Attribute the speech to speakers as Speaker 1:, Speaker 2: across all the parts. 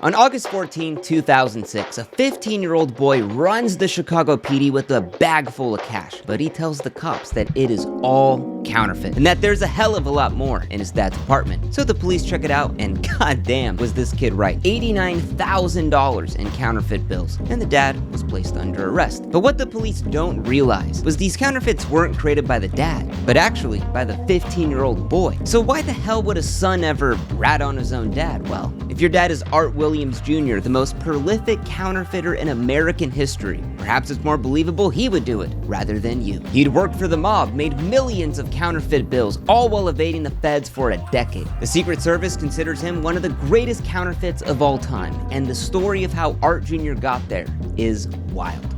Speaker 1: On August 14, 2006, a 15-year-old boy runs the Chicago PD with a bag full of cash, but he tells the cops that it is all counterfeit and that there's a hell of a lot more in his dad's apartment. So the police check it out, and goddamn was this kid right. $89,000 in counterfeit bills, and the dad was placed under arrest. But what the police don't realize was these counterfeits weren't created by the dad, but actually by the 15-year-old boy. So why the hell would a son ever rat on his own dad? Well, if your dad is Art Williams Jr., the most prolific counterfeiter in American history, perhaps it's more believable he would do it rather than you. He'd worked for the mob, made millions of counterfeit bills, all while evading the feds for a decade. The Secret Service considers him one of the greatest counterfeits of all time, and the story of how Art Jr. got there is wild.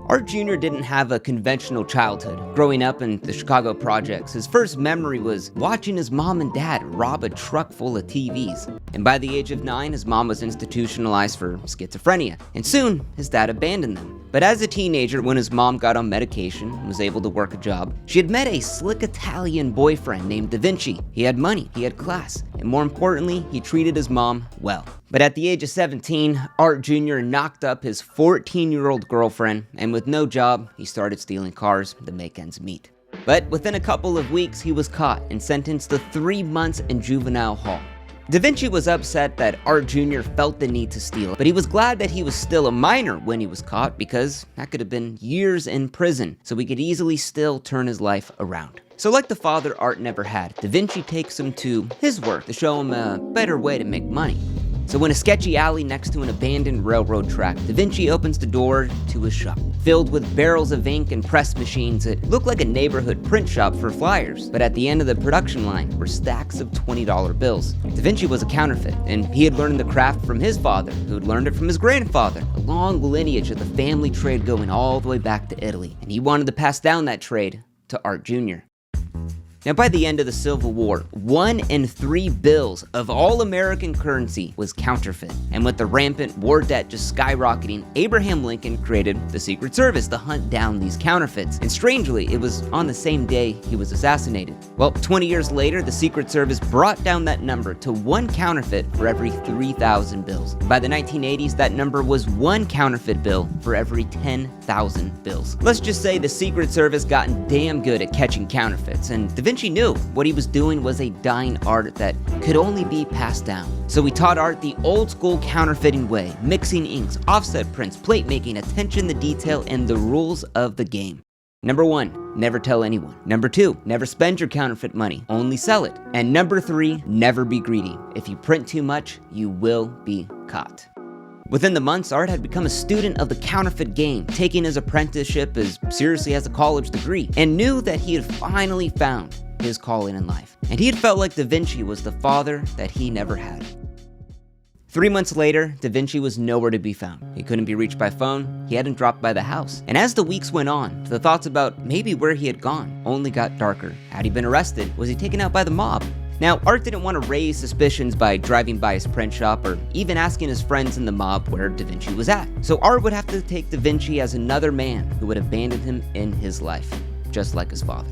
Speaker 1: Art Jr. didn't have a conventional childhood. Growing up in the Chicago projects, his first memory was watching his mom and dad rob a truck full of TVs. And by the age of 9, his mom was institutionalized for schizophrenia, and soon his dad abandoned them. But as a teenager, when his mom got on medication and was able to work a job, she had met a slick Italian boyfriend named Da Vinci. He had money, he had class, and more importantly, he treated his mom well. But at the age of 17, Art Jr. knocked up his 14-year-old girlfriend, and with no job, he started stealing cars to make ends meet. But within a couple of weeks, he was caught and sentenced to 3 months in juvenile hall. Da Vinci was upset that Art Jr. felt the need to steal, but he was glad that he was still a minor when he was caught, because that could have been years in prison, so he could easily still turn his life around. So like the father Art never had, Da Vinci takes him to his work to show him a better way to make money. So in a sketchy alley next to an abandoned railroad track, Da Vinci opens the door to his shop. Filled with barrels of ink and press machines, it looked like a neighborhood print shop for flyers. But at the end of the production line were stacks of $20 bills. Da Vinci was a counterfeit, and he had learned the craft from his father, who had learned it from his grandfather. A long lineage of the family trade going all the way back to Italy. And he wanted to pass down that trade to Art Jr. Now, by the end of the Civil War, 1 in 3 bills of all American currency was counterfeit. And with the rampant war debt just skyrocketing, Abraham Lincoln created the Secret Service to hunt down these counterfeits. And strangely, it was on the same day he was assassinated. Well, 20 years later, the Secret Service brought down that number to 1 counterfeit for every 3,000 bills. By the 1980s, that number was 1 counterfeit bill for every 10,000 bills. Let's just say the Secret Service gotten damn good at catching counterfeits, and Da Vinci knew what he was doing was a dying art that could only be passed down. So he taught Art the old school counterfeiting way, mixing inks, offset prints, plate making, attention to detail, and the rules of the game. Number 1, never tell anyone. Number 2, never spend your counterfeit money, only sell it. And number 3, never be greedy. If you print too much, you will be caught. Within the months, Art had become a student of the counterfeit game, taking his apprenticeship as seriously as a college degree, and knew that he had finally found his calling in life. And he had felt like Da Vinci was the father that he never had. 3 months later, Da Vinci was nowhere to be found. He couldn't be reached by phone, he hadn't dropped by the house. And as the weeks went on, the thoughts about maybe where he had gone only got darker. Had he been arrested? Was he taken out by the mob? Now, Art didn't want to raise suspicions by driving by his print shop or even asking his friends in the mob where Da Vinci was at. So Art would have to take Da Vinci as another man who would abandon him in his life, just like his father.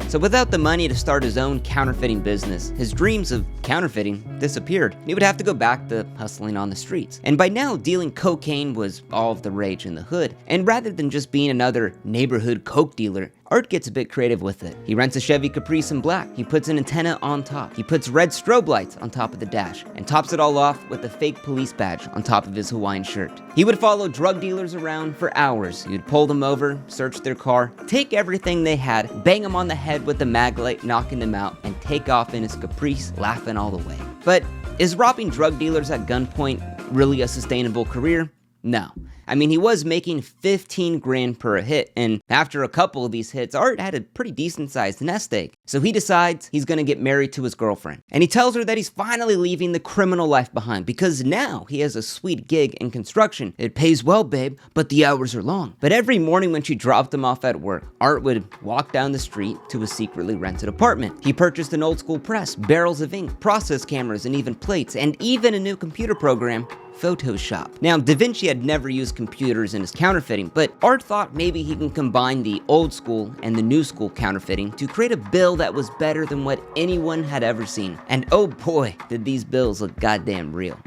Speaker 1: So without the money to start his own counterfeiting business, his dreams of counterfeiting disappeared. He would have to go back to hustling on the streets. And by now, dealing cocaine was all of the rage in the hood. And rather than just being another neighborhood coke dealer, Art gets a bit creative with it. He rents a Chevy Caprice in black. He puts an antenna on top. He puts red strobe lights on top of the dash and tops it all off with a fake police badge on top of his Hawaiian shirt. He would follow drug dealers around for hours. He would pull them over, search their car, take everything they had, bang them on the head with the mag light, knocking them out, and take off in his Caprice, laughing all the way. But is robbing drug dealers at gunpoint really a sustainable career? No. I mean, he was making 15 grand per hit, and after a couple of these hits, Art had a pretty decent sized nest egg. So he decides he's gonna get married to his girlfriend. And he tells her that he's finally leaving the criminal life behind because now he has a sweet gig in construction. It pays well, babe, but the hours are long. But every morning when she dropped him off at work, Art would walk down the street to a secretly rented apartment. He purchased an old school press, barrels of ink, process cameras, and even plates, and even a new computer program Photoshop. Now, Da Vinci had never used computers in his counterfeiting, but Art thought maybe he can combine the old school and the new school counterfeiting to create a bill that was better than what anyone had ever seen. And oh boy, did these bills look goddamn real.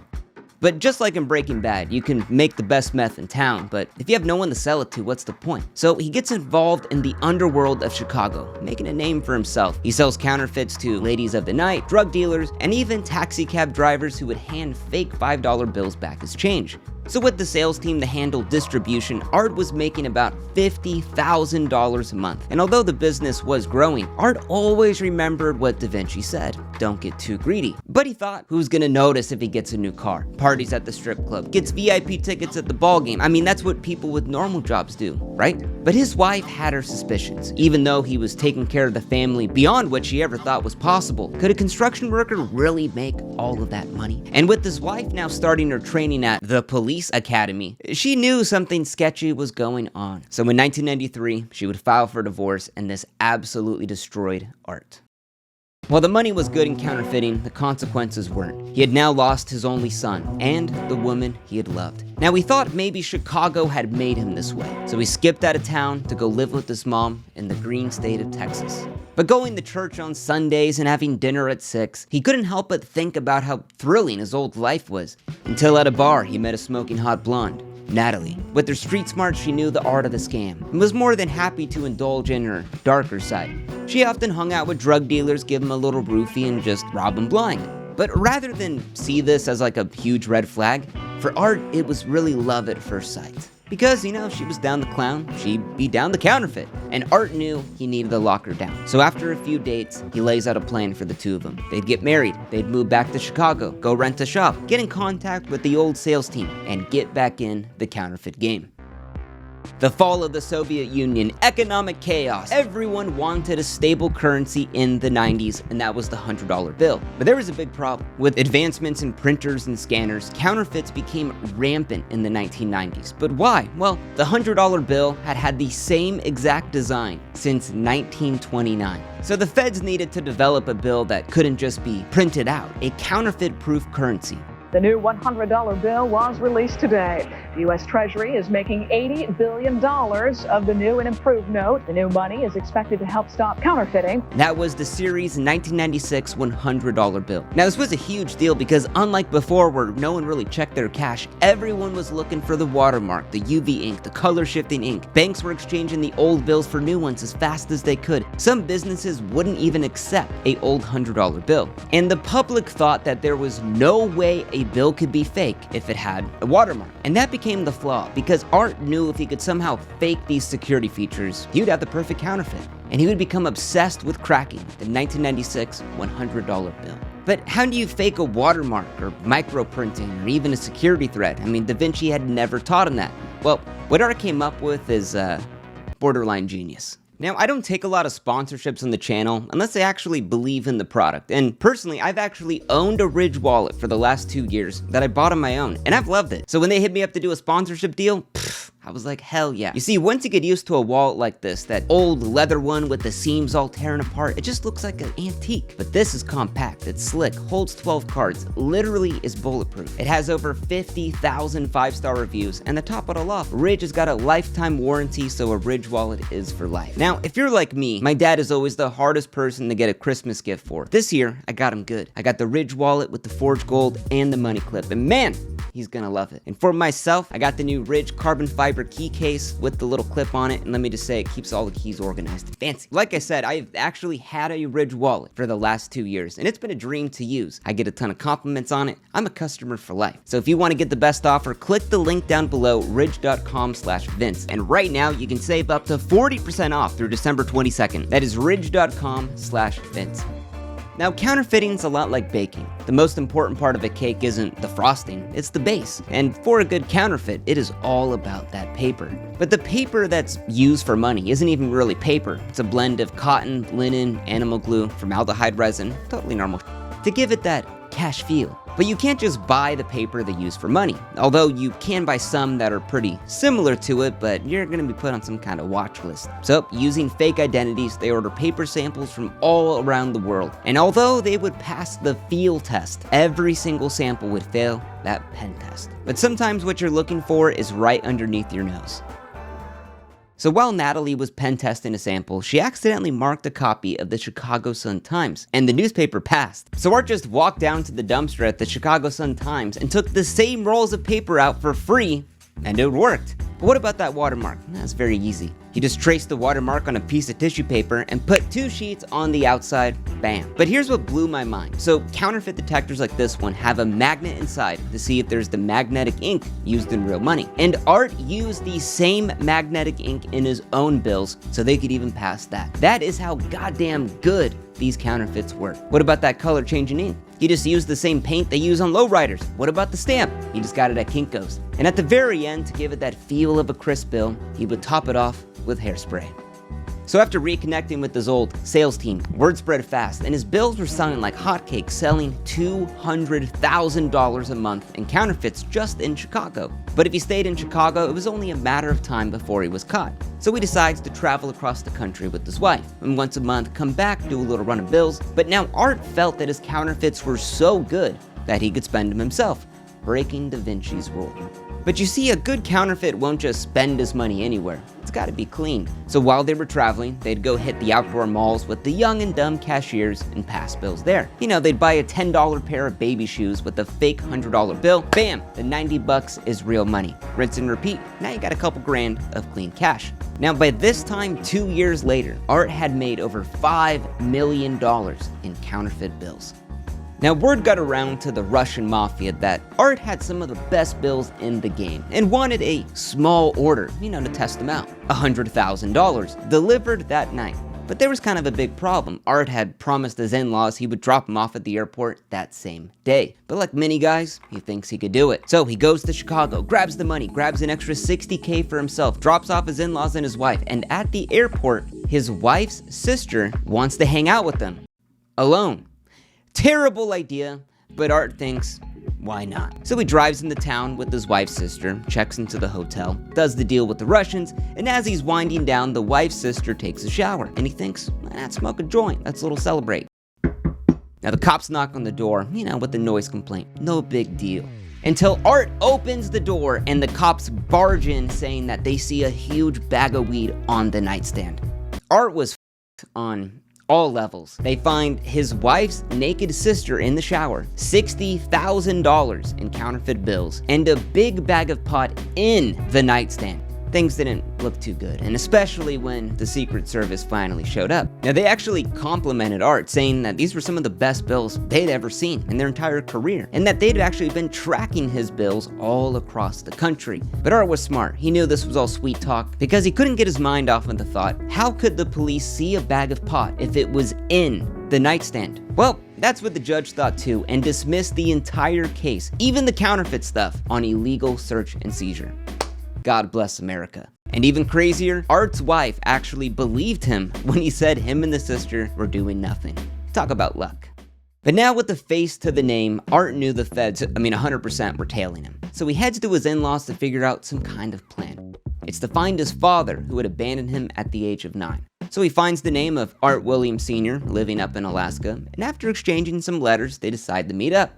Speaker 1: But just like in Breaking Bad, you can make the best meth in town, but if you have no one to sell it to, what's the point? So he gets involved in the underworld of Chicago, making a name for himself. He sells counterfeits to ladies of the night, drug dealers, and even taxi cab drivers who would hand fake $5 bills back as change. So with the sales team to handle distribution, Art was making about $50,000 a month. And although the business was growing, Art always remembered what Da Vinci said: don't get too greedy. But he thought, who's gonna notice if he gets a new car, parties at the strip club, gets VIP tickets at the ball game? I mean, that's what people with normal jobs do, right? But his wife had her suspicions. Even though he was taking care of the family beyond what she ever thought was possible, could a construction worker really make all of that money? And with his wife now starting her training at the police academy, she knew something sketchy was going on. So in 1993, she would file for divorce, and this absolutely destroyed Art. While the money was good in counterfeiting, the consequences weren't. He had now lost his only son, and the woman he had loved. Now he thought maybe Chicago had made him this way, so he skipped out of town to go live with his mom in the green state of Texas. But going to church on Sundays and having dinner at 6, he couldn't help but think about how thrilling his old life was. Until at a bar, he met a smoking hot blonde, Natalie. With her street smarts, she knew the art of the scam and was more than happy to indulge in her darker side. She often hung out with drug dealers, give them a little roofie, and just rob them blind. But rather than see this as like a huge red flag, for Art, it was really love at first sight. Because, you know, she was down the clown, she'd be down the counterfeit. And Art knew he needed to lock her down. So after a few dates, he lays out a plan for the two of them. They'd get married, they'd move back to Chicago, go rent a shop, get in contact with the old sales team, and get back in the counterfeit game. The fall of the Soviet Union, economic chaos. Everyone wanted a stable currency in the 90s, and that was the $100 bill. But there was a big problem. With advancements in printers and scanners, counterfeits became rampant in the 1990s. But why? Well, the $100 bill had had the same exact design since 1929. So the feds needed to develop a bill that couldn't just be printed out, a counterfeit-proof currency.
Speaker 2: The new $100 bill was released today. The U.S. Treasury is making $80 billion of the new and improved note. The new money is expected to help stop counterfeiting.
Speaker 1: That was the series 1996 $100 bill. Now, this was a huge deal because unlike before where no one really checked their cash, everyone was looking for the watermark, the UV ink, the color-shifting ink. Banks were exchanging the old bills for new ones as fast as they could. Some businesses wouldn't even accept an old $100 bill. And the public thought that there was no way a bill could be fake if it had a watermark. And that became the flaw, because Art knew if he could somehow fake these security features, he would have the perfect counterfeit. And he would become obsessed with cracking the 1996 $100 bill. But how do you fake a watermark or microprinting or even a security threat? I mean, Da Vinci had never taught him that. Well, what Art came up with is borderline genius. Now, I don't take a lot of sponsorships on the channel unless I actually believe in the product. And personally, I've actually owned a Ridge wallet for the last 2 years that I bought on my own, and I've loved it. So when they hit me up to do a sponsorship deal, I was like, hell yeah. You see, once you get used to a wallet like this, that old leather one with the seams all tearing apart, it just looks like an antique. But this is compact, it's slick, holds 12 cards, literally is bulletproof. It has over 50,000 5-star reviews, and to top it all off, Ridge has got a lifetime warranty, so a Ridge wallet is for life. Now, if you're like me, my dad is always the hardest person to get a Christmas gift for. This year, I got him good. I got the Ridge wallet with the forged gold and the money clip, and man, he's gonna love it. And for myself, I got the new Ridge carbon fiber key case with the little clip on it, and let me just say, it keeps all the keys organized and fancy. Like I said, I've actually had a Ridge wallet for the last 2 years, and it's been a dream to use. I get a ton of compliments on it. I'm a customer for life. So if you want to get the best offer, click the link down below, ridge.com/Vince. And right now, you can save up to 40% off through December 22nd. That is ridge.com/Vince. Now, counterfeiting's a lot like baking. The most important part of a cake isn't the frosting, it's the base. And for a good counterfeit, it is all about that paper. But the paper that's used for money isn't even really paper. It's a blend of cotton, linen, animal glue, formaldehyde resin, totally normal, to give it that cash feel. But you can't just buy the paper they use for money, although you can buy some that are pretty similar to it, but you're gonna be put on some kind of watch list. So, using fake identities, they order paper samples from all around the world. And although they would pass the field test, every single sample would fail that pen test. But sometimes what you're looking for is right underneath your nose. So while Natalie was pen testing a sample, she accidentally marked a copy of the Chicago Sun-Times, and the newspaper passed. So Art just walked down to the dumpster at the Chicago Sun-Times and took the same rolls of paper out for free, and it worked. But what about that watermark? That's very easy. He just traced the watermark on a piece of tissue paper and put 2 sheets on the outside, bam. But here's what blew my mind. So counterfeit detectors like this one have a magnet inside to see if there's the magnetic ink used in real money. And Art used the same magnetic ink in his own bills, so they could even pass that. That is how goddamn good these counterfeits were. What about that color changing ink? He just used the same paint they use on lowriders. What about the stamp? He just got it at Kinko's. And at the very end, to give it that feel of a crisp bill, he would top it off with hairspray. So after reconnecting with his old sales team, word spread fast, and his bills were selling like hotcakes, selling $200,000 a month in counterfeits just in Chicago. But if he stayed in Chicago, it was only a matter of time before he was caught. So he decides to travel across the country with his wife, and once a month come back, do a little run of bills. But now Art felt that his counterfeits were so good that he could spend them himself, breaking Da Vinci's rule. But you see, a good counterfeit won't just spend his money anywhere. It's gotta be clean. So while they were traveling, they'd go hit the outdoor malls with the young and dumb cashiers and pass bills there. You know, they'd buy a $10 pair of baby shoes with a fake $100 bill. Bam! The 90 bucks is real money. Rinse and repeat. Now you got a couple grand of clean cash. Now by this time, 2 years later, Art had made over $5 million in counterfeit bills. Now word got around to the Russian mafia that Art had some of the best bills in the game and wanted a small order, to test them out. $100,000 delivered that night. But there was kind of a big problem. Art had promised his in-laws he would drop him off at the airport that same day. But like many guys, he thinks he could do it. So he goes to Chicago, grabs the money, grabs an extra $60K for himself, drops off his in-laws and his wife, and at the airport, his wife's sister wants to hang out with them. Alone. Terrible idea, but Art thinks, why not? So he drives into town with his wife's sister, checks into the hotel, does the deal with the Russians, and as he's winding down, the wife's sister takes a shower, and he thinks, let's smoke a joint, let's a little celebrate. Now the cops knock on the door, with the noise complaint, no big deal. Until Art opens the door and the cops barge in saying that they see a huge bag of weed on the nightstand. Art was on all levels. They find his wife's naked sister in the shower, $60,000 in counterfeit bills, and a big bag of pot in the nightstand. Things didn't look too good, and especially when the Secret Service finally showed up. Now they actually complimented Art, saying that these were some of the best bills they'd ever seen in their entire career, and that they'd actually been tracking his bills all across the country. But Art was smart. He knew this was all sweet talk, because he couldn't get his mind off of the thought, how could the police see a bag of pot if it was in the nightstand? Well, that's what the judge thought too, and dismissed the entire case, even the counterfeit stuff, on illegal search and seizure. God bless America. And even crazier, Art's wife actually believed him when he said him and the sister were doing nothing. Talk about luck. But now with the face to the name, Art knew the feds, 100% were tailing him. So he heads to his in-laws to figure out some kind of plan. It's to find his father, who had abandoned him at the age of 9. So he finds the name of Art Williams Sr. living up in Alaska, and after exchanging some letters, they decide to meet up.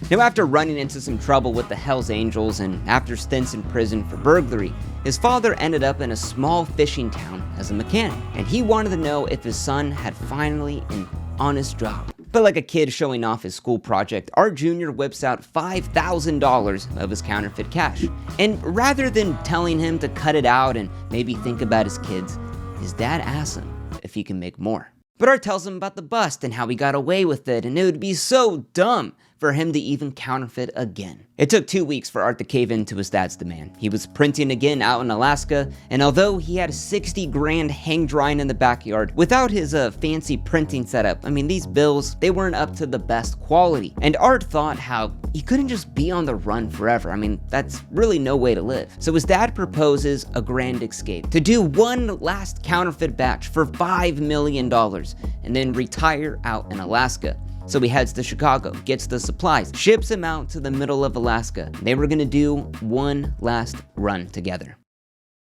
Speaker 1: Now after running into some trouble with the Hells Angels and after stints in prison for burglary, his father ended up in a small fishing town as a mechanic, and he wanted to know if his son had finally an honest job. But like a kid showing off his school project, Art Jr. whips out $5,000 of his counterfeit cash. And rather than telling him to cut it out and maybe think about his kids, his dad asks him if he can make more. But Art tells him about the bust and how he got away with it, and it would be so dumb for him to even counterfeit again. It took 2 weeks for Art to cave into his dad's demand. He was printing again out in Alaska, and although he had 60 grand hang drying in the backyard, without his fancy printing setup, these bills, they weren't up to the best quality. And Art thought how he couldn't just be on the run forever. That's really no way to live. So his dad proposes a grand escape, to do one last counterfeit batch for $5 million, and then retire out in Alaska. So he heads to Chicago, gets the supplies, ships him out to the middle of Alaska. They were gonna do one last run together.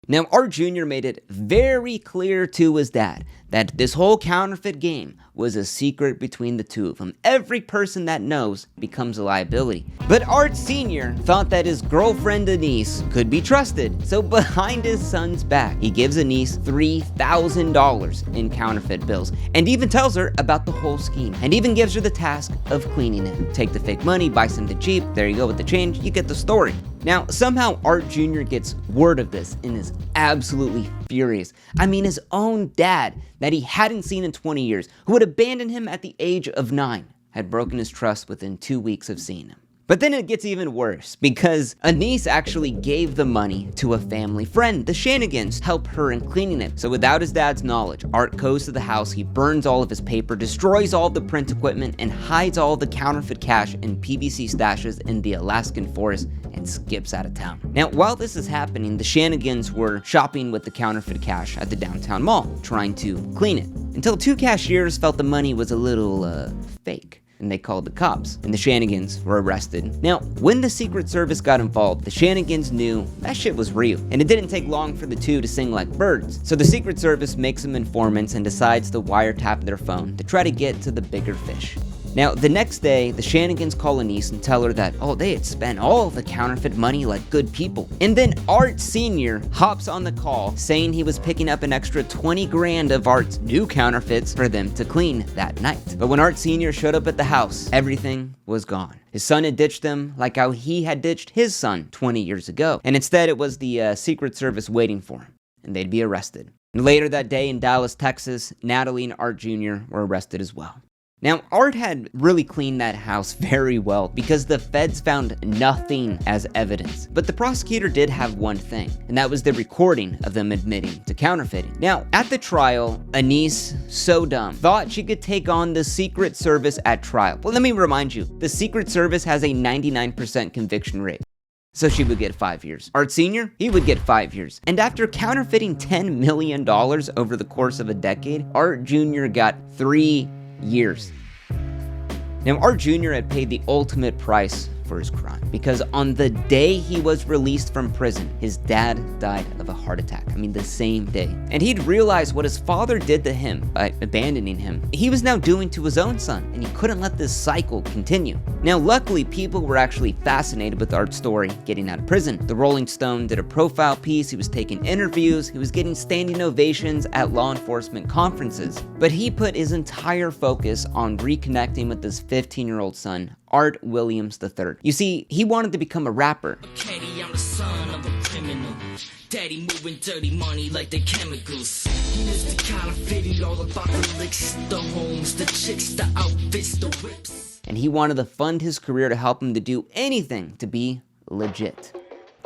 Speaker 1: Now, Art Jr. made it very clear to his dad that this whole counterfeit game was a secret between the two of them. Every person that knows becomes a liability. But Art Sr. thought that his girlfriend Anise could be trusted, so behind his son's back, he gives Anise $3,000 in counterfeit bills, and even tells her about the whole scheme, and even gives her the task of cleaning it. Take the fake money, buy something cheap, there you go with the change, you get the story. Now, somehow Art Jr. gets word of this and is absolutely furious. I mean, his own dad, that he hadn't seen in 20 years, who had abandoned him at the age of 9, had broken his trust within 2 weeks of seeing him. But then it gets even worse, because Anise actually gave the money to a family friend, the Shanigans, to help her in cleaning it. So without his dad's knowledge, Art goes to the house, he burns all of his paper, destroys all of the print equipment, and hides all the counterfeit cash in PVC stashes in the Alaskan forest, and skips out of town. Now, while this is happening, the Shanigans were shopping with the counterfeit cash at the downtown mall, trying to clean it, until 2 cashiers felt the money was a little, fake. And they called the cops, and the Shanigans were arrested. Now, when the Secret Service got involved, the Shanigans knew that shit was real, and it didn't take long for the two to sing like birds. So the Secret Service makes them informants and decides to wiretap their phone to try to get to the bigger fish. Now, the next day, the Shanigans call Anise and tell her that, they had spent all the counterfeit money like good people. And then Art Sr. hops on the call, saying he was picking up an extra 20 grand of Art's new counterfeits for them to clean that night. But when Art Sr. showed up at the house, everything was gone. His son had ditched them like how he had ditched his son 20 years ago. And instead, it was the Secret Service waiting for him, and they'd be arrested. And later that day in Dallas, Texas, Natalie and Art Jr. were arrested as well. Now, Art had really cleaned that house very well because the feds found nothing as evidence. But the prosecutor did have one thing, and that was the recording of them admitting to counterfeiting. Now, at the trial, Anise, so dumb, thought she could take on the Secret Service at trial. Well, let me remind you, the Secret Service has a 99% conviction rate. So she would get 5 years. Art Sr., he would get 5 years. And after counterfeiting $10 million over the course of a decade, Art Jr. got 3 years. Now, Art Jr. had paid the ultimate price for his crime because on the day he was released from prison, his dad died of a heart attack. I mean, the same day. And he'd realized what his father did to him by abandoning him, he was now doing to his own son, and he couldn't let this cycle continue. Now, luckily, people were actually fascinated with Art's story getting out of prison. The Rolling Stone did a profile piece, he was taking interviews, he was getting standing ovations at law enforcement conferences. But he put his entire focus on reconnecting with his 15-year-old son, Art Williams III. You see, he wanted to become a rapper.
Speaker 3: Katie, I'm the son of a criminal. Daddy moving dirty money like the chemicals. Mr. Counterfeit, all about the licks, the homes, the chicks, the outfits, the whips.
Speaker 1: And he wanted to fund his career to help him to do anything to be legit.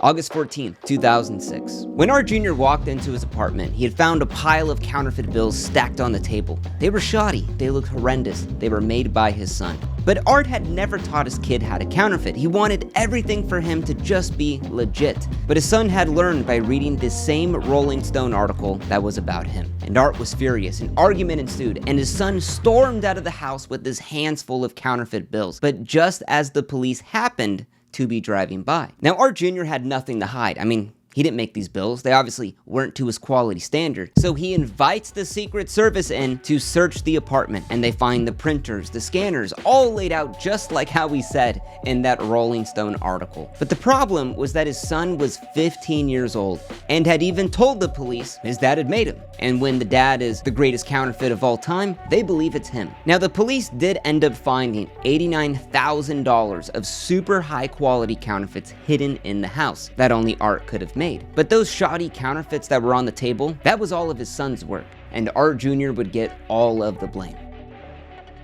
Speaker 1: August 14th, 2006. When Art Jr. walked into his apartment, he had found a pile of counterfeit bills stacked on the table. They were shoddy, they looked horrendous, they were made by his son. But Art had never taught his kid how to counterfeit. He wanted everything for him to just be legit. But his son had learned by reading this same Rolling Stone article that was about him. And Art was furious, an argument ensued, and his son stormed out of the house with his hands full of counterfeit bills. But just as the police happened to be driving by. Now, Art Jr. had nothing to hide. I mean, he didn't make these bills. They obviously weren't to his quality standard. So he invites the Secret Service in to search the apartment, and they find the printers, the scanners, all laid out just like how he said in that Rolling Stone article. But the problem was that his son was 15 years old and had even told the police his dad had made him. And when the dad is the greatest counterfeit of all time, they believe it's him. Now, the police did end up finding $89,000 of super high quality counterfeits hidden in the house that only Art could have made. But those shoddy counterfeits that were on the table, that was all of his son's work, and Art Jr. would get all of the blame.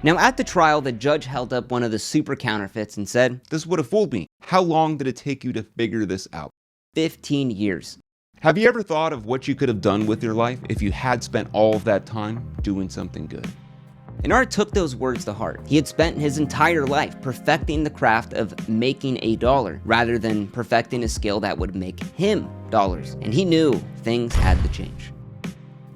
Speaker 1: Now, at the trial, the judge held up one of the super counterfeits and said,
Speaker 4: "This would have fooled me. How long did it take you to figure this out?"
Speaker 1: 15 years.
Speaker 4: Have you ever thought of what you could have done with your life if you had spent all of that time doing something good?
Speaker 1: And Art took those words to heart. He had spent his entire life perfecting the craft of making a dollar rather than perfecting a skill that would make him dollars. And he knew things had to change.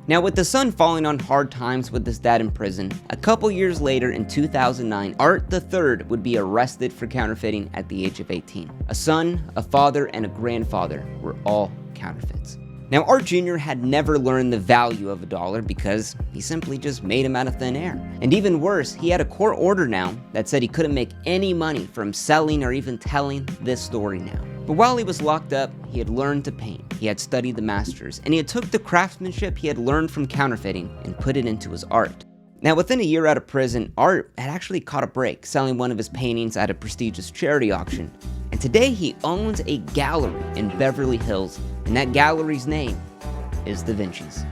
Speaker 1: Now, with the son falling on hard times with his dad in prison, a couple years later in 2009, Art III would be arrested for counterfeiting at the age of 18. A son, a father, and a grandfather were all counterfeits. Now, Art Jr. had never learned the value of $1 because he simply just made him out of thin air. And even worse, he had a court order now that said he couldn't make any money from selling or even telling this story now. But while he was locked up, he had learned to paint, he had studied the masters, and he had took the craftsmanship he had learned from counterfeiting and put it into his art. Now, within a year out of prison, Art had actually caught a break selling one of his paintings at a prestigious charity auction. And today he owns a gallery in Beverly Hills, and that gallery's name is Da Vinci's.